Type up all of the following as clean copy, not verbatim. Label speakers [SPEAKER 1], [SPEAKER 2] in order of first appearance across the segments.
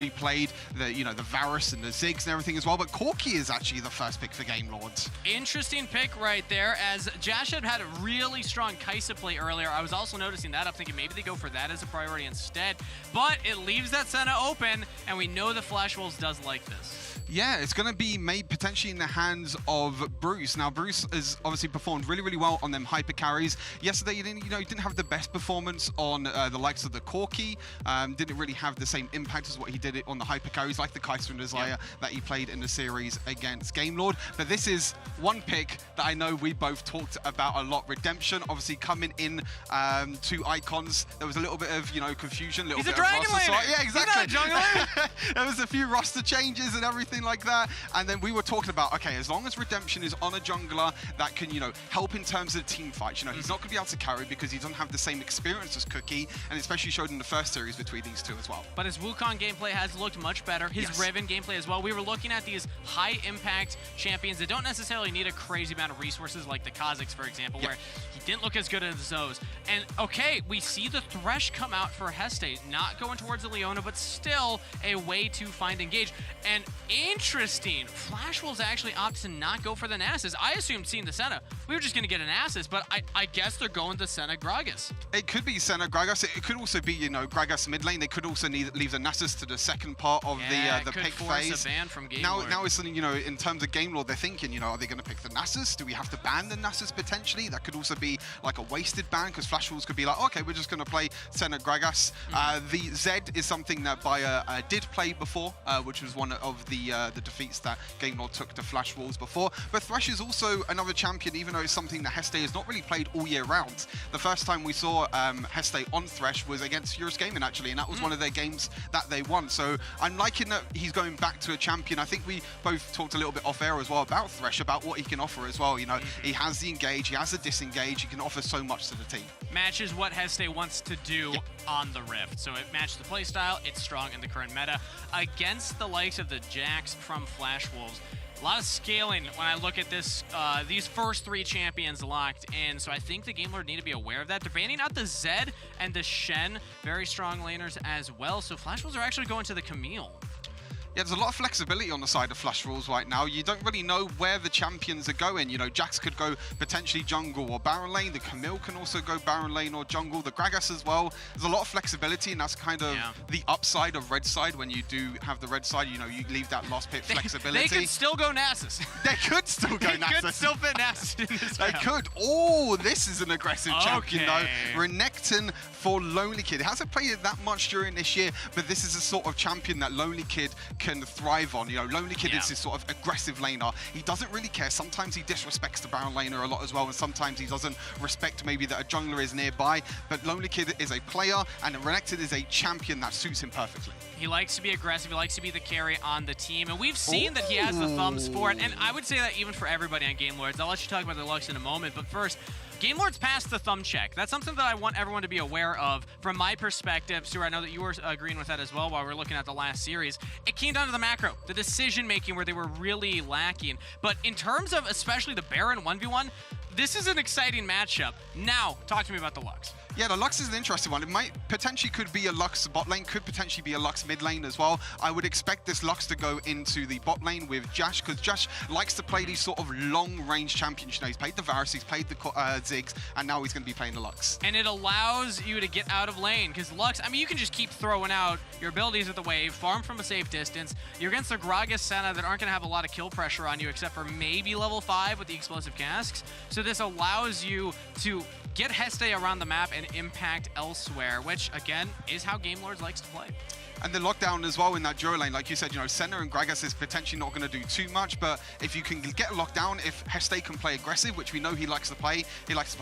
[SPEAKER 1] He played the, the Varus and the Ziggs and everything as well, but Corki is actually the first pick for Game Lords.
[SPEAKER 2] Interesting pick right there, as Jash had a really strong Kaisa play earlier. I was also noticing that. I'm thinking maybe they go for that as a priority instead, but it leaves that Senna open, and we know the Flash Wolves does like this.
[SPEAKER 1] Yeah, it's going to be made potentially in the hands of Bruce. Now, Bruce has obviously performed really, really well on them hyper carries. Yesterday, he didn't have the best performance on the likes of the Corki. Didn't really have the same impact as what he did on the hyper carries, like the Kaiser and Desire that he played in the series against Game Lord. But this is one pick that I know we both talked about a lot. Redemption, obviously coming in two icons. There was a little bit of confusion, a little bit of roster. Yeah, exactly. There was a few roster changes and everything like that, and then we were talking about, okay, as long as Redemption is on a jungler that can help in terms of the team fights, he's not going to be able to carry because he doesn't have the same experience as Cookie, and especially showed in the first series between these two as well.
[SPEAKER 2] But his Wukong gameplay has looked much better, his Riven gameplay as well. We were looking at these high impact champions that don't necessarily need a crazy amount of resources, like the Kazakhs, for example, where he didn't look as good as Zoes. And okay, we see the Thresh come out for Heste, not going towards the Leona, but still a way to find engage. And interesting, Flash Wolves actually opt to not go for the Nasus. I assumed seeing the Senna, we were just going to get an Nasus, but I guess they're going to Senna Gragas.
[SPEAKER 1] It could be Senna Gragas. It could also be, Gragas mid lane. They could also leave the Nasus to the second part of the pick phase.
[SPEAKER 2] A ban from Game
[SPEAKER 1] now
[SPEAKER 2] Lord.
[SPEAKER 1] Now it's something, in terms of Game Lord, they're thinking, are they going to pick the Nasus? Do we have to ban the Nasus potentially? That could also be like a wasted ban, because Flash Wolves could be like, okay, we're just going to play Senna Gragas. The Zed is something that Bayer did play before, which was one of the defeats that Game Lord took to Flash Wolves before. But Thresh is also another champion, even though it's something that Heste has not really played all year round. The first time we saw Heste on Thresh was against Furious Gaming, actually, and that was one of their games that they won. So I'm liking that he's going back to a champion. I think we both talked a little bit off air as well about Thresh, about what he can offer as well. He has the engage, he has the disengage, he can offer so much to the team.
[SPEAKER 2] Matches what Heste wants to do on the Rift. So it matched the playstyle, it's strong in the current meta. Against the likes of the Jax from Flash Wolves, a lot of scaling when I look at this, these first three champions locked in. So I think the Game Lord need to be aware of that. They're banning out the Zed and the Shen, very strong laners as well. So Flash Wolves are actually going to the Camille.
[SPEAKER 1] Yeah, there's a lot of flexibility on the side of Flash Wolves right now. You don't really know where the champions are going. Jax could go potentially jungle or Baron lane. The Camille can also go Baron lane or jungle. The Gragas as well. There's a lot of flexibility, and that's kind of the upside of red side when you do have the red side. You leave that last pit flexibility.
[SPEAKER 2] They could still go Nasus.
[SPEAKER 1] They could still go Nasus.
[SPEAKER 2] They could still fit Nasus in this
[SPEAKER 1] They could. Oh, this is an aggressive champion, though. Renekton for Lonely Kid. It hasn't played it that much during this year, but this is a sort of champion that Lonely Kid can thrive on. Lonely Kid is this sort of aggressive laner. He doesn't really care. Sometimes he disrespects the Baron laner a lot as well, and sometimes he doesn't respect maybe that a jungler is nearby. But Lonely Kid is a player, and Renekton is a champion that suits him perfectly.
[SPEAKER 2] He likes to be aggressive. He likes to be the carry on the team, and we've seen that he has the thumbs for it. And I would say that even for everybody on Game Lords. I'll let you talk about the Lux in a moment, but first, Game Lords passed the thumb check. That's something that I want everyone to be aware of. From my perspective, Stuart, I know that you were agreeing with that as well while we were looking at the last series. It came down to the macro, the decision-making where they were really lacking. But in terms of especially the Baron 1v1, this is an exciting matchup. Now, talk to me about the Lux.
[SPEAKER 1] Yeah, the Lux is an interesting one. It might potentially could be a Lux bot lane, could potentially be a Lux mid lane as well. I would expect this Lux to go into the bot lane with Jash, because Jash likes to play these sort of long-range champions. He's played the Varus, he's played the Ziggs, and now he's going to be playing the Lux.
[SPEAKER 2] And it allows you to get out of lane, because Lux, I mean, you can just keep throwing out your abilities with the wave, farm from a safe distance. You're against the Gragas Senna that aren't going to have a lot of kill pressure on you, except for maybe level 5 with the explosive casks. So this allows you to get Heste around the map and impact elsewhere, which, again, is how Game Lords likes to play.
[SPEAKER 1] And the lockdown as well in that duo lane, like you said, Senna and Gragas is potentially not going to do too much, but if you can get locked down, if Heste can play aggressive, which we know he likes to play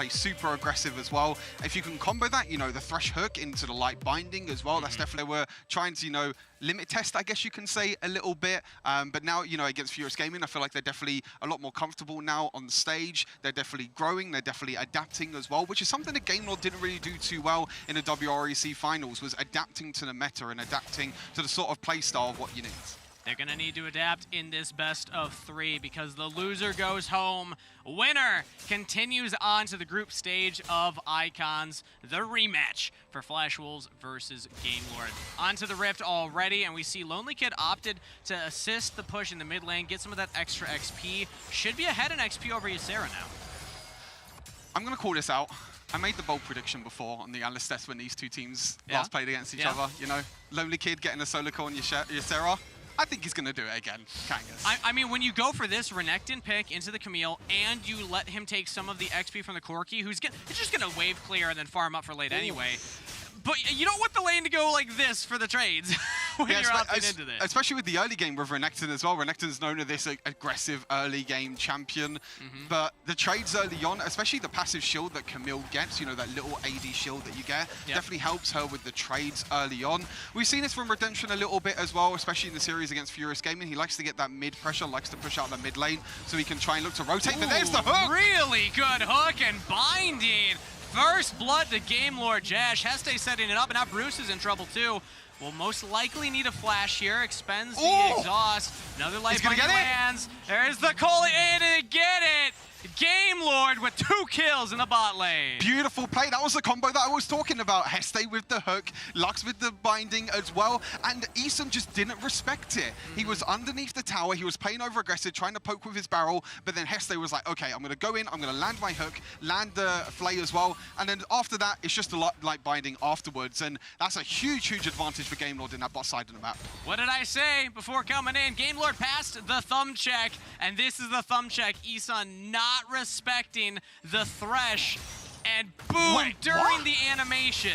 [SPEAKER 1] super aggressive as well. If you can combo that, the Thresh hook into the light binding as well, that's definitely, we're trying to, limit test, I guess you can say, a little bit. But now, against Furious Gaming, I feel like they're definitely a lot more comfortable now on the stage. They're definitely growing, they're definitely adapting as well, which is something that Game Lord didn't really do too well in the WREC finals, was adapting to the meta and adapting to the sort of play style of what you need.
[SPEAKER 2] They're going to need to adapt in this best of 3 because the loser goes home. Winner continues on to the group stage of Icons, the rematch for Flash Wolves versus Game Lord. Onto the Rift already, and we see Lonely Kid opted to assist the push in the mid lane, get some of that extra XP. Should be ahead in XP over Ysera now.
[SPEAKER 1] I'm going to call this out. I made the bold prediction before on the analyst test when these two teams last played against each other. You know, Lonely Kid getting a solo kill on Ysera. I think he's going to do it again, Kangas.
[SPEAKER 2] I mean, when you go for this Renekton pick into the Camille and you let him take some of the XP from the Corki, he's just going to wave clear and then farm up for late anyway. But you don't want the lane to go like this for the trades when you're opting into this.
[SPEAKER 1] Especially with the early game with Renekton as well. Renekton's known as this aggressive early game champion. But the trades early on, especially the passive shield that Camille gets, you know, that little AD shield that you get, definitely helps her with the trades early on. We've seen this from Redemption a little bit as well, especially in the series against Furious Gaming. He likes to get that mid pressure, likes to push out the mid lane so he can try and look to rotate. But there's the hook!
[SPEAKER 2] Really good hook and binding. First blood to Game Lord Jash. Heste setting it up, and now Bruce is in trouble too. Will most likely need a flash here. Expends the exhaust. Another life lands. There's the Coley to get it. Game Lord with 2 kills in the bot lane.
[SPEAKER 1] Beautiful play. That was the combo that I was talking about. Heste with the hook, Lux with the binding as well, and Eason just didn't respect it. He was underneath the tower. He was playing over aggressive, trying to poke with his barrel, but then Heste was like, okay, I'm going to go in, I'm going to land my hook, land the flay as well, and then after that, it's just a lot like binding afterwards, and that's a huge, huge advantage for Game Lord in that bot side of the map.
[SPEAKER 2] What did I say before coming in? Game Lord passed the thumb check, and this is the thumb check. Eason not respecting the thresh, and boom, during the animation.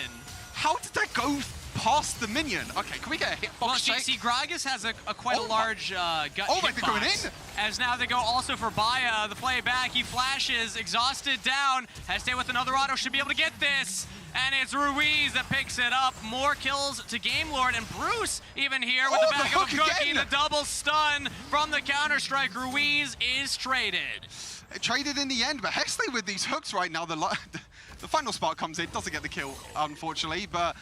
[SPEAKER 1] How did that go past the minion? Okay, can we get a hitbox
[SPEAKER 2] Well,
[SPEAKER 1] check?
[SPEAKER 2] see, Gragas has quite a large gut hitbox.
[SPEAKER 1] They're going in.
[SPEAKER 2] As now they go also for Baya, the play back. He flashes, exhausted down. Heste with another auto, should be able to get this. And it's Ruiz that picks it up. More kills to Game Lord, and Bruce even here with the back of a cookie. The double stun from the Counter-Strike. Ruiz is traded.
[SPEAKER 1] Traded in the end, but Heste with these hooks right now, the final spark comes in, doesn't get the kill, unfortunately, but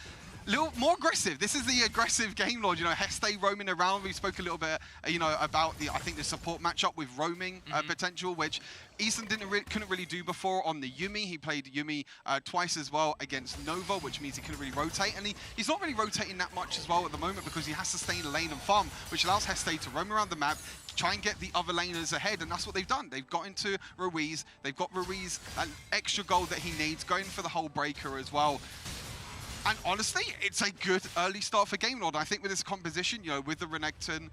[SPEAKER 1] a little more aggressive. This is the aggressive Game Lord, you know, Heste roaming around. We spoke a little bit, you know, about I think the support matchup with roaming potential, which Eason couldn't really do before on the Yuumi. He played Yuumi twice as well against Nova, which means he couldn't really rotate. And he's not really rotating that much as well at the moment because he has to stay in the lane and farm, which allows Heste to roam around the map, try and get the other laners ahead, and that's what they've done. They've got into Ruiz. They've got Ruiz that extra gold that he needs, going for the whole breaker as well. And honestly, it's a good early start for Game Lord. I think with this composition, you know, with the Renekton,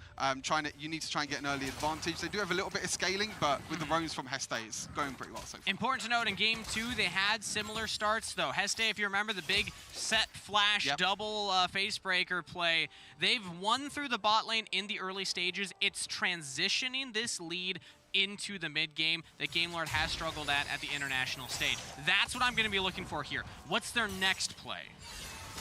[SPEAKER 1] you need to try and get an early advantage. They do have a little bit of scaling, but with the roams from Heste, it's going pretty well so far.
[SPEAKER 2] Important to note, in Game 2, they had similar starts, though. Heste, if you remember, the big set flash double face breaker play, they've won through the bot lane in the early stages. It's transitioning this lead into the mid game that Game Lord has struggled at the international stage. That's what I'm going to be looking for here. What's their next play?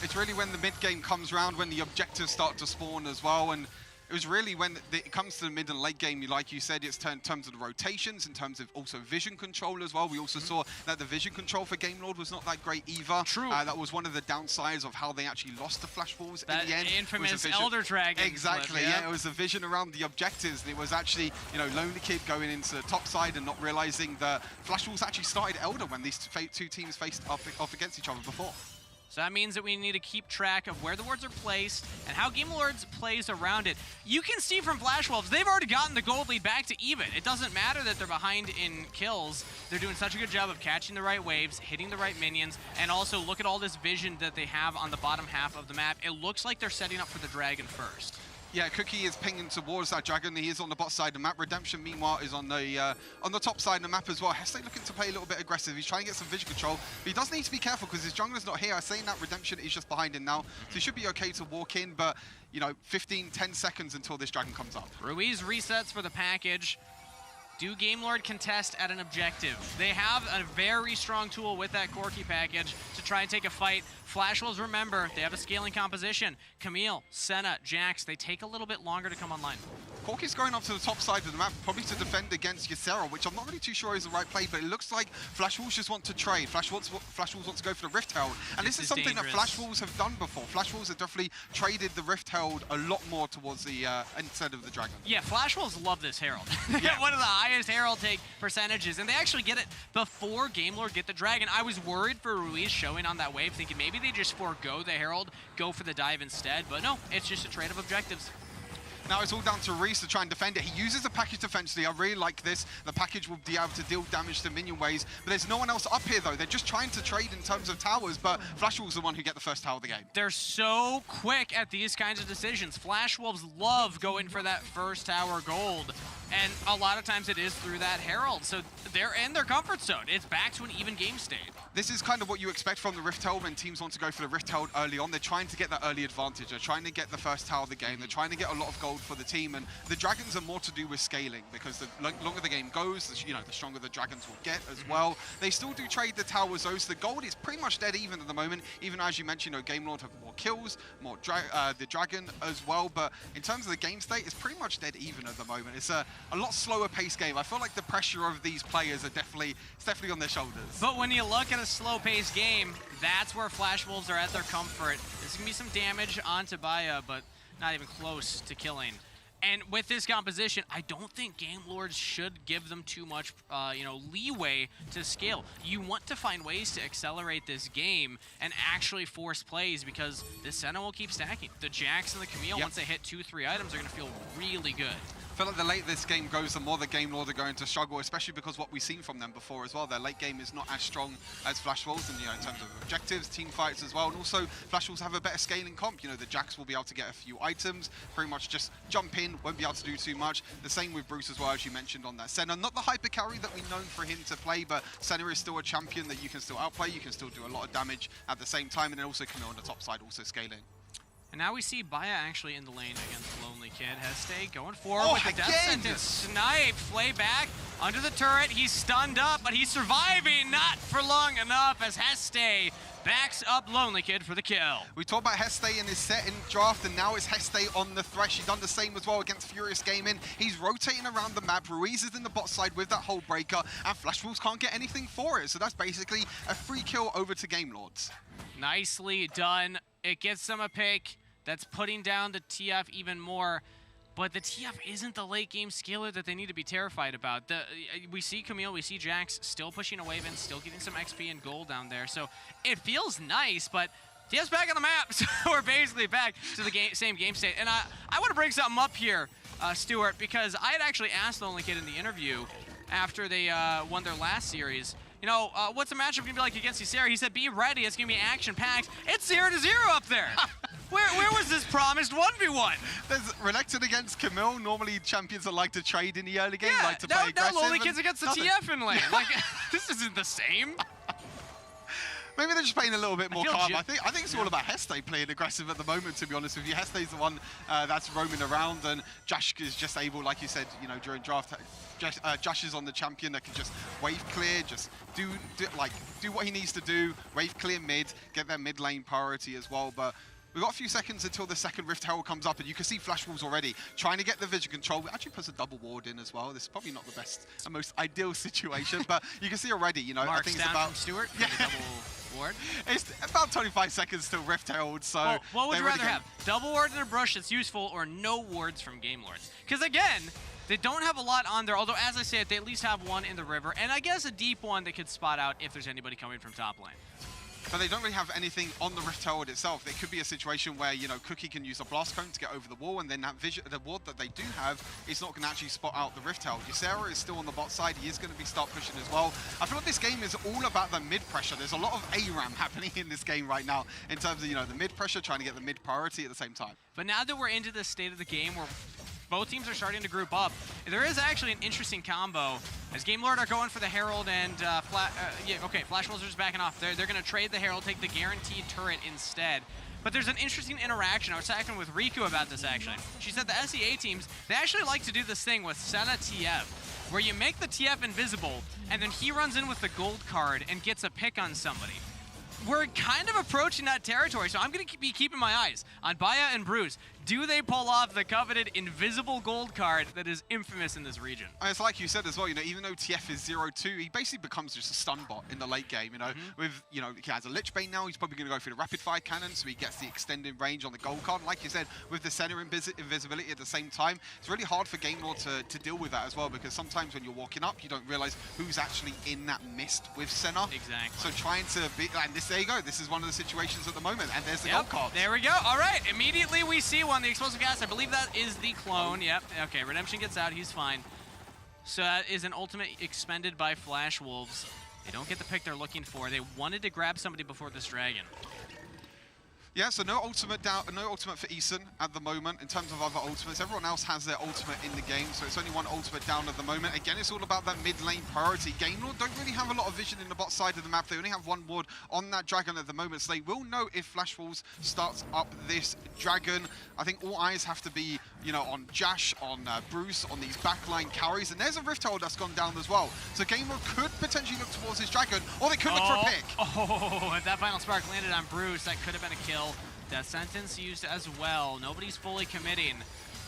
[SPEAKER 1] It's really when the mid game comes around, when the objectives start to spawn as well, and it was really when it comes to the mid and late game, like you said, it's in terms of the rotations, in terms of also vision control as well. We also saw that the vision control for Game Lord was not that great either.
[SPEAKER 2] True.
[SPEAKER 1] That was one of the downsides of how they actually lost the Flash Wolves in the end.
[SPEAKER 2] Infamous Elder Dragon.
[SPEAKER 1] Exactly,
[SPEAKER 2] flip,
[SPEAKER 1] yeah. It was the vision around the objectives, and it was actually, you know, Lonely Kid going into the top side and not realizing that Flash Wolves actually started Elder when these two teams faced off against each other before.
[SPEAKER 2] So that means that we need to keep track of where the wards are placed and how Game Lords plays around it. You can see from Flash Wolves, they've already gotten the gold lead back to even. It doesn't matter that they're behind in kills. They're doing such a good job of catching the right waves, hitting the right minions, and also look at all this vision that they have on the bottom half of the map. It looks like they're setting up for the dragon first.
[SPEAKER 1] Yeah, Cookie is pinging towards that dragon. He is on the bot side of the map. Redemption, meanwhile, is on the top side of the map as well. Heste looking to play a little bit aggressive. He's trying to get some vision control, but he does need to be careful because his jungler's not here. I'm saying that Redemption is just behind him now, so he should be okay to walk in, but, you know, 10 seconds until this dragon comes up.
[SPEAKER 2] Ruiz resets for the package. Do Game Lord contest at an objective? They have a very strong tool with that Corki package to try and take a fight. Flash Wolves, remember, they have a scaling composition. Camille, Senna, Jax, they take a little bit longer to come online.
[SPEAKER 1] Corki's going up to the top side of the map, probably to defend against Ysera, which I'm not really too sure is the right play, but it looks like Flash Wolves just want to trade. Flash Wolves want to go for the Rift Herald, and this is something
[SPEAKER 2] dangerous.
[SPEAKER 1] that Flash Wolves have done before. Flash Wolves have definitely traded the Rift Herald a lot more towards the instead of the Dragon.
[SPEAKER 2] Yeah, Flash Wolves love this Herald. They
[SPEAKER 1] Yeah.
[SPEAKER 2] get one of the highest Herald take percentages, and they actually get it before Game Lord get the Dragon. I was worried for Ruiz showing on that wave, thinking maybe they just forego the Herald, go for the dive instead, but no, it's just a trade of objectives.
[SPEAKER 1] Now it's all down to Reese to try and defend it. He uses the package defensively. I really like this. The package will be able to deal damage to minion waves, but there's no one else up here though. They're just trying to trade in terms of towers, but Flash Wolves are the one who get the first tower of the game.
[SPEAKER 2] They're so quick at these kinds of decisions. Flash Wolves love going for that first tower gold, and a lot of times it is through that Herald. So they're in their comfort zone. It's back to an even game state.
[SPEAKER 1] This is kind of what you expect from the Rift Herald when teams want to go for the Rift Herald early on. They're trying to get that early advantage. They're trying to get the first tower of the game. They're trying to get a lot of gold for the team, and the Dragons are more to do with scaling, because the longer the game goes, the stronger the Dragons will get as well. They still do trade the towers though, so the gold is pretty much dead even at the moment. Even as you mentioned, Game Lord have more kills, more the Dragon as well, but in terms of the game state, it's pretty much dead even at the moment. It's a lot slower paced game. I feel like the pressure of these players are definitely on their shoulders.
[SPEAKER 2] But when you look at a slow paced game, that's where Flash Wolves are at their comfort. There's gonna be some damage onto Baya, but not even close to killing. And with this composition, I don't think Game Lords should give them too much, leeway to scale. You want to find ways to accelerate this game and actually force plays, because this Senna will keep stacking. The Jax and the Camille, once they hit 2-3 items, are going to feel really good.
[SPEAKER 1] I feel like the later this game goes, the more the Game Lord are going to struggle, especially because what we've seen from them before as well. Their late game is not as strong as Flash Wolves, and in terms of objectives, team fights as well. And also, Flash Wolves have a better scaling comp. The Jax will be able to get a few items, pretty much just jump in, won't be able to do too much. The same with Bruce as well, as you mentioned on that Senna. Not the hyper carry that we've known for him to play, but Senna is still a champion that you can still outplay. You can still do a lot of damage at the same time, and then also Camille on the top side, also scaling.
[SPEAKER 2] And now we see Baya actually in the lane against Lonely Kid. Heste going forward with the death sentence. Snipe, Flay back under the turret. He's stunned up, but he's surviving. Not for long enough as Heste backs up Lonely Kid for the kill.
[SPEAKER 1] We talked about Heste in his set in draft, and now it's Heste on the Thresh. He's done the same as well against Furious Gaming. He's rotating around the map. Ruiz is in the bot side with that whole breaker, and Flash Wolves can't get anything for it. So that's basically a free kill over to Game Lords.
[SPEAKER 2] Nicely done. It gets them a pick. That's putting down the TF even more. But the TF isn't the late game scaler that they need to be terrified about. We see Camille, we see Jax still pushing a wave in, still getting some XP and gold down there. So it feels nice, but TF's back on the map. So we're basically back to the same game state. And I want to bring something up here, Stuart, because I had actually asked Lonely Kid in the interview after they won their last series, what's the matchup going to be like against Ysera? He said, be ready, it's going to be action-packed. It's 0-0 up there. Where was this promised 1v1?
[SPEAKER 1] There's Renekton against Camille. Normally, champions that like to trade in the early game, like to play aggressive.
[SPEAKER 2] Now Lonely Kids against the TF in lane. Like, this isn't the same.
[SPEAKER 1] Maybe they're just playing a little bit more calm. I think it's all about Heste playing aggressive at the moment, to be honest with you. Heste's the one that's roaming around, and Josh is just able, like you said, during draft, Josh is on the champion that can just wave clear, just do what he needs to do, wave clear mid, get their mid lane priority as well. But we've got a few seconds until the second Rift Herald comes up, and you can see Flash Wolves already trying to get the vision control. It actually puts a double ward in as well. This is probably not the best and most ideal situation, but you can see already, I think it's about...
[SPEAKER 2] from Stuart for the double ward.
[SPEAKER 1] It's about 25 seconds till Rift Herald, so...
[SPEAKER 2] Well, what would you rather have? Double ward in a brush that's useful, or no wards from Game Lords? Because again, they don't have a lot on there, although as I said, they at least have one in the river, and I guess a deep one they could spot out if there's anybody coming from top lane.
[SPEAKER 1] But they don't really have anything on the Rift Herald itself. It could be a situation where, Cookie can use a blast cone to get over the wall, and then that the ward that they do have is not going to actually spot out the Rift Herald. Ysera is still on the bot side. He is going to be start pushing as well. I feel like this game is all about the mid pressure. There's a lot of ARAM happening in this game right now in terms of, the mid pressure, trying to get the mid priority at the same time.
[SPEAKER 2] But now that we're into the state of the game where both teams are starting to group up, there is actually an interesting combo as Game Lord are going for the Herald, and Flash Wolves are just backing off. They're going to trade the Herald, take the guaranteed turret instead. But there's an interesting interaction. I was talking with Riku about this, actually. She said the SEA teams, they actually like to do this thing with Senna TF, where you make the TF invisible, and then he runs in with the gold card and gets a pick on somebody. We're kind of approaching that territory, so I'm going to be keeping my eyes on Baya and Bruce. Do they pull off the coveted invisible gold card that is infamous in this region?
[SPEAKER 1] And it's like you said as well, even though TF is 0-2, he basically becomes just a stun bot in the late game, with, he has a Lich Bane now, he's probably going to go for the rapid fire cannon, so he gets the extended range on the gold card. And like you said, with the center invisibility at the same time, it's really hard for Game Lord to deal with that as well, because sometimes when you're walking up, you don't realize who's actually in that mist with Senna.
[SPEAKER 2] Exactly.
[SPEAKER 1] So trying to be, and there you go, this is one of the situations at the moment, and there's the gold card.
[SPEAKER 2] There we go. All right, immediately we see one, the explosive gas. I believe that is the clone. Yep. Okay, Redemption gets out. He's fine. So that is an ultimate expended by Flash Wolves. They don't get the pick they're looking for. They wanted to grab somebody before this dragon.
[SPEAKER 1] Yeah, so no ultimate for Eason at the moment in terms of other ultimates. Everyone else has their ultimate in the game, so it's only one ultimate down at the moment. Again, it's all about that mid lane priority. Game Lord don't really have a lot of vision in the bot side of the map. They only have one ward on that dragon at the moment, so they will know if Flash Wolves starts up this dragon. I think all eyes have to be, on Jash, on Bruce, on these backline carries, and there's a Rift Herald that's gone down as well. So Game Lord could potentially look towards his dragon, or they could look for a pick.
[SPEAKER 2] Oh, if that final spark landed on Bruce, that could have been a kill. Death sentence used as well. Nobody's fully committing.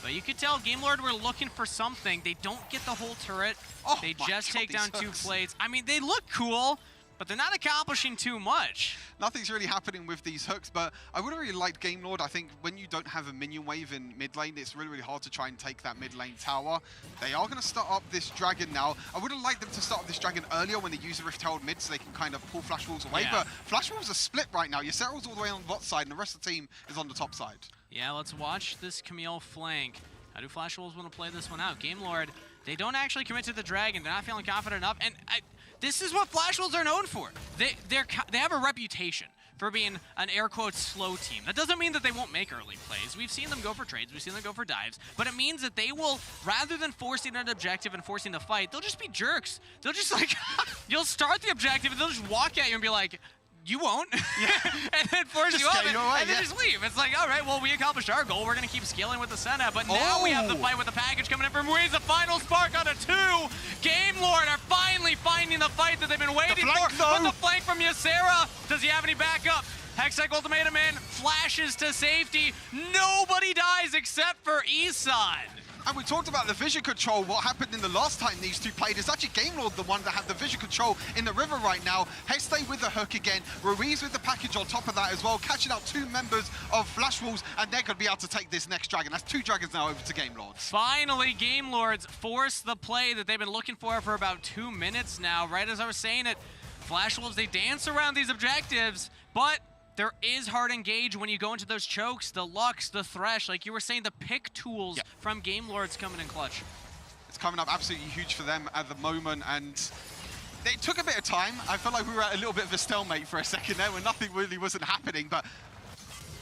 [SPEAKER 2] But you could tell Game Lord were looking for something. They don't get the whole turret. They just take down 2 plates. I mean, they look cool, but they're not accomplishing too much.
[SPEAKER 1] Nothing's really happening with these hooks, but I would have really liked Game Lord. I think when you don't have a minion wave in mid lane, it's really, really hard to try and take that mid lane tower. They are going to start up this dragon now. I would have liked them to start up this dragon earlier when they use the Rift Herald mid, so they can kind of pull Flash Wolves away. Yeah. But Flash Wolves are split right now. Yseryl's all the way on the bot side, and the rest of the team is on the top side.
[SPEAKER 2] Yeah, let's watch this Camille flank. How do Flash Wolves want to play this one out? Game Lord, they don't actually commit to the dragon. They're not feeling confident enough, and this is what Flash Wolves are known for. They have a reputation for being an air quotes slow team. That doesn't mean that they won't make early plays. We've seen them go for trades, we've seen them go for dives, but it means that they will, rather than forcing an objective and forcing the fight, they'll just be jerks. They'll just you'll start the objective and they'll just walk at you and be like, you won't, yeah. And then force you up and then just leave. It's like, all right, well, we accomplished our goal. We're going to keep scaling with the Senna, but now we have the fight with the package coming in from Ruiz. The final spark on a 2. Game Lord are finally finding the fight that they've been waiting for. But the flank from Ysera, does he have any backup? Hextech Ultimatum in, flashes to safety. Nobody dies except for Isan.
[SPEAKER 1] And we talked about the vision control, what happened in the last time these two played. It's actually Game Lord the one that had the vision control in the river right now. Hextech with the hook again, Ruiz with the package on top of that as well, catching out 2 members of Flash Wolves, and they're going to be able to take this next dragon. That's 2 dragons now over to Game Lords.
[SPEAKER 2] Finally, Game Lords force the play that they've been looking for about 2 minutes now. Right as I was saying it, Flash Wolves, they dance around these objectives, but there is hard engage when you go into those chokes, the Lux, the Thresh, like you were saying, the pick tools from Game Lords coming in clutch.
[SPEAKER 1] It's coming up absolutely huge for them at the moment, and it took a bit of time. I felt like we were at a little bit of a stalemate for a second there where nothing really wasn't happening, but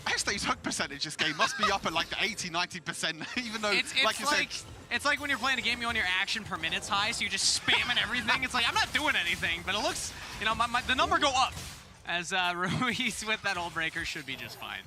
[SPEAKER 1] Hextech's hook percentage this game must be up at like the 80-90%, even though, like you said...
[SPEAKER 2] It's like when you're playing a game, you want your action per minute's high, so you're just spamming everything. It's like, I'm not doing anything, but it looks, the number go up. As Ruiz with that Hullbreaker should be just fine.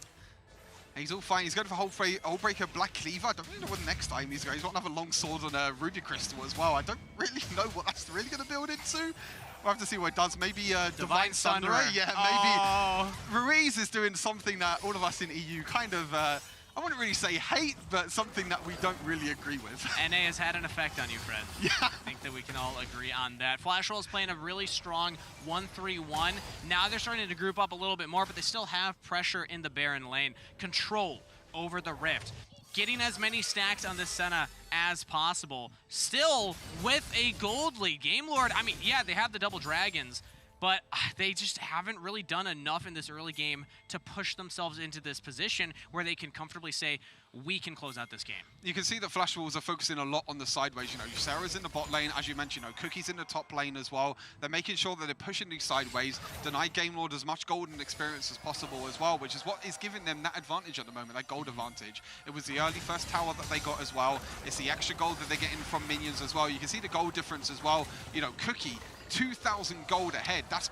[SPEAKER 1] He's all fine. He's going for Hullbreaker Black Cleaver. I don't really know what the next time he's going. He's got another long sword and a Ruby Crystal as well. I don't really know what that's really going to build into. We'll have to see what it does. Maybe Divine Thunderer. Yeah, maybe. Ruiz is doing something that all of us in EU kind of... I wouldn't really say hate, but something that we don't really agree with.
[SPEAKER 2] NA has had an effect on you, Fred.
[SPEAKER 1] Yeah.
[SPEAKER 2] I think that we can all agree on that. Flash Roll is playing a really strong 1-3-1. Now they're starting to group up a little bit more, but they still have pressure in the Baron lane. Control over the Rift. Getting as many stacks on this Senna as possible. Still with a gold lead. Game Lord, I mean, yeah, they have the double dragons, but they just haven't really done enough in this early game to push themselves into this position where they can comfortably say, we can close out this game.
[SPEAKER 1] You can see that Flash Wolves are focusing a lot on the sideways. Sarah's in the bot lane, as you mentioned, Cookie's in the top lane as well. They're making sure that they're pushing these sideways, deny Game Lord as much golden experience as possible as well, which is what is giving them that advantage at the moment, that gold advantage. It was the early first tower that they got as well. It's the extra gold that they're getting from minions as well. You can see the gold difference as well. Cookie, 2,000 gold ahead. That's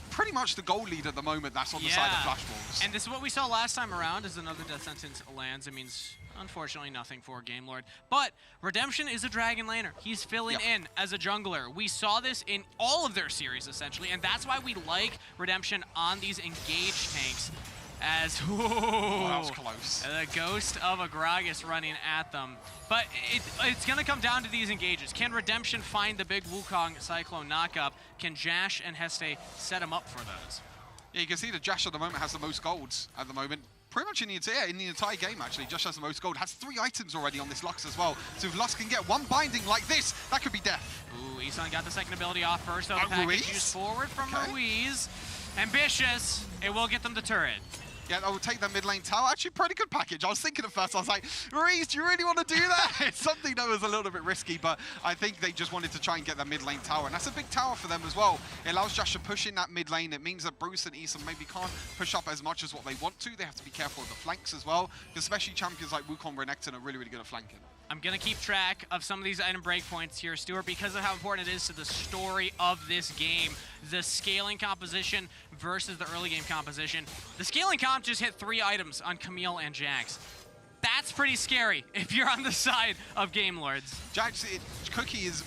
[SPEAKER 1] pretty much the gold lead at the moment. That's on the side of Flash Wolves.
[SPEAKER 2] And this is what we saw last time around as another death sentence lands. It means, unfortunately, nothing for Game Lord. But Redemption is a dragon laner. He's filling in as a jungler. We saw this in all of their series, essentially, and that's why we like Redemption on these engaged tanks. as
[SPEAKER 1] Oh, that was close.
[SPEAKER 2] the ghost of Agragas running at them. But it's going to come down to these engages. Can Redemption find the big Wukong Cyclone knockup? Can Jash and Heste set him up for those?
[SPEAKER 1] Yeah, you can see that Jash at the moment has the most golds at the moment. Pretty much in the entire game, actually. Josh has the most gold. Has 3 items already on this Lux as well. So if Lux can get 1 binding like this, that could be death.
[SPEAKER 2] Ooh, Isan got the second ability off first, though. The package used forward from Ruiz. Ambitious. It will get them the turret.
[SPEAKER 1] Yeah, I will take that mid lane tower. Actually, pretty good package. I was thinking at first, I was like, Ruiz, do you really want to do that? It's something that was a little bit risky, but I think they just wanted to try and get that mid lane tower. And that's a big tower for them as well. It allows Josh to push in that mid lane. It means that Bruce and Isan maybe can't push up as much as what they want to. They have to be careful of the flanks as well, especially champions like Wukong and Renekton are really, really good at flanking.
[SPEAKER 2] I'm going to keep track of some of these item breakpoints here, Stuart, because of how important it is to the story of this game. The scaling composition versus the early game composition. The scaling comp just hit 3 items on Camille and Jax. That's pretty scary if you're on the side of Game Lords.
[SPEAKER 1] Jax, Cookie is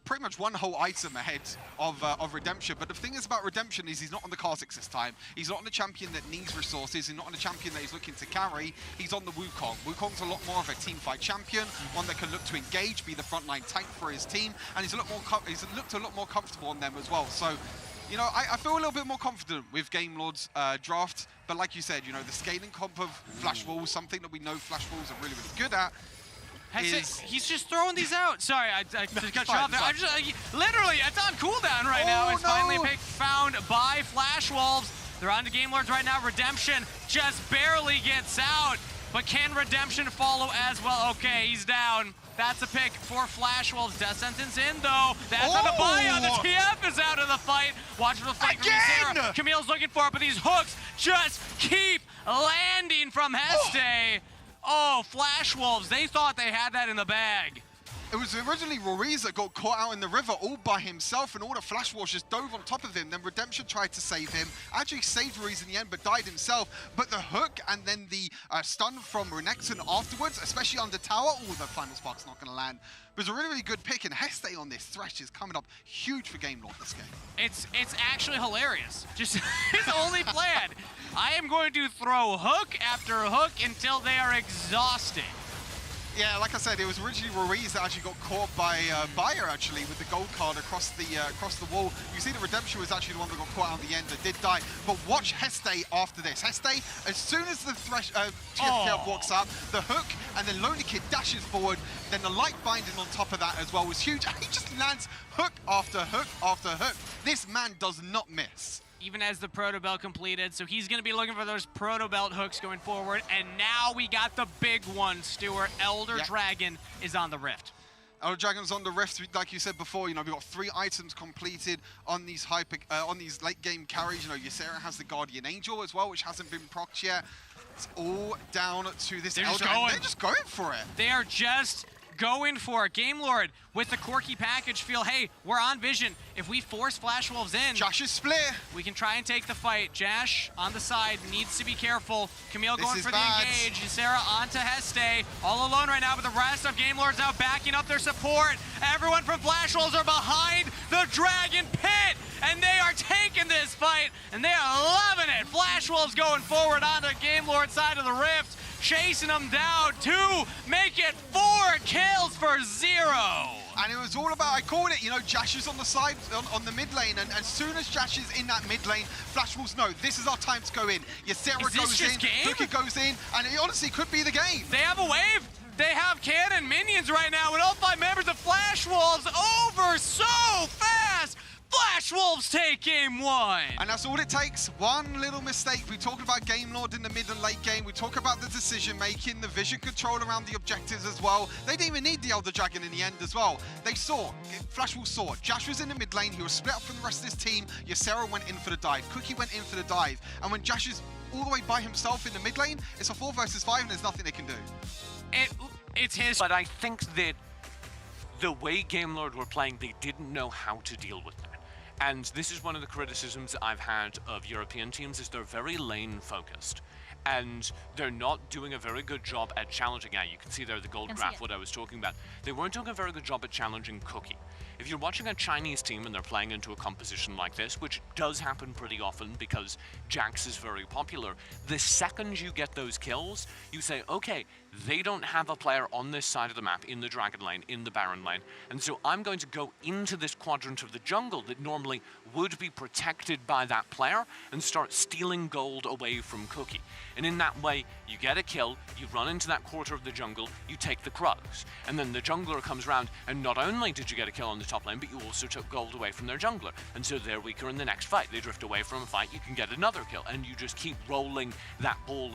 [SPEAKER 1] pretty much one whole item ahead of Redemption. But the thing is about Redemption is he's not on the Kha'Zix this time. He's not on the champion that needs resources. He's not on the champion that he's looking to carry. He's on the Wukong. Wukong's a lot more of a team fight champion, one that can look to engage, be the frontline tank for his team, and he's looked a lot more comfortable on them as well. So, you know, I feel a little bit more confident with Game Lord's draft. But like you said, you know, the scaling comp of Flash Walls, something that we know Flash Walls are really, really good at.
[SPEAKER 2] He's just throwing these out. Sorry, I just got you off there. Literally, it's on cooldown right now. It's finally a pick found by Flash Wolves. They're on to Game Lords right now. Redemption just barely gets out. But can Redemption follow as well? Okay, he's down. That's a pick for Flash Wolves. Death Sentence in, though. That's on the buyout. The TF is out of the fight. Watch for the fight from Sarah. Camille's looking for it, but these hooks just keep landing from Heste. Oh, Flash Wolves, they thought they had that in the bag.
[SPEAKER 1] It was originally Ruiz that got caught out in the river all by himself, and all the Flash Wolves just dove on top of him. Then Redemption tried to save him. Actually saved Ruiz in the end, but died himself. But the hook and then the stun from Renekton afterwards, especially under tower, the final spark's not going to land. It was a really, really good pick, and Heste on this Thresh is coming up huge for Game Lord this game.
[SPEAKER 2] It's actually hilarious. Just his only plan. I am going to throw hook after hook until they are exhausted.
[SPEAKER 1] Yeah, like I said, it was originally Ruiz that actually got caught by Bayer, actually, with the gold card across the wall. You see the Redemption was actually the one that got caught out at the end that did die. But watch Heste after this. Heste, as soon as the TFTF walks up, the hook, and then Lonely Kid dashes forward, then the light binding on top of that as well was huge. And he just lands hook after hook after hook. This man does not miss.
[SPEAKER 2] Even as the Proto Belt completed, so he's going to be looking for those Proto Belt hooks going forward. And now we got the big one, Stuart. Elder Dragon is on the Rift.
[SPEAKER 1] Elder Dragon's on the Rift, like you said before. You know, we've got 3 items completed on these on these late game carries. You know, Ysera has the Guardian Angel as well, which hasn't been procced yet. It's all down to this Elder. They're just going for it.
[SPEAKER 2] They are just going for it. Game Lord with the Corki package feel, hey, we're on Vision. If we force Flash Wolves in,
[SPEAKER 1] Josh is split.
[SPEAKER 2] We can try and take the fight. Jash on the side needs to be careful. Camille going for the engage. Sarah onto Heste. All alone right now, but the rest of Game Lords out backing up their support. Everyone from Flash Wolves are behind the Dragon Pit, and they are taking this fight, and they are loving it. Flash Wolves going forward on the Game Lord side of the Rift, chasing them down to make it 4 kills for 0.
[SPEAKER 1] And it was all about, I called it, you know, Jash is on the side, on the mid lane, and as soon as Jash is in that mid lane, Flash Wolves know, this is our time to go in. Ysera goes in, Cookie goes in, and it honestly could be the game.
[SPEAKER 2] They have a wave. They have cannon minions right now, with all 5 members of Flash Wolves over so fast. Flash Wolves take game 1.
[SPEAKER 1] And that's all it takes. One little mistake. We talk about Game Lord in the mid and late game. We talk about the decision making, the vision control around the objectives as well. They didn't even need the Elder Dragon in the end as well. They saw, Flash Wolves saw, Josh was in the mid lane. He was split up from the rest of his team. Ysera went in for the dive. Cookie went in for the dive. And when Josh is all the way by himself in the mid lane, it's a 4 versus 5 and there's nothing they can do.
[SPEAKER 2] It's his.
[SPEAKER 3] But I think that the way Game Lord were playing, they didn't know how to deal with that. And this is one of the criticisms I've had of European teams, is they're very lane focused. and they're not doing a very good job at challenging. Yeah, you can see there the gold graph, what I was talking about. They weren't doing a very good job at challenging Cookie. If you're watching a Chinese team and they're playing into a composition like this, which does happen pretty often because Jax is very popular, the second you get those kills, you say, okay, they don't have a player on this side of the map, in the Dragon lane, in the Baron lane, and so I'm going to go into this quadrant of the jungle that normally would be protected by that player and start stealing gold away from Cookie. And in that way, you get a kill, you run into that quarter of the jungle, you take the Krugs, and then the jungler comes around, and not only did you get a kill on the top lane, but you also took gold away from their jungler, and so they're weaker in the next fight. They drift away from a fight, you can get another kill, and you just keep rolling that ball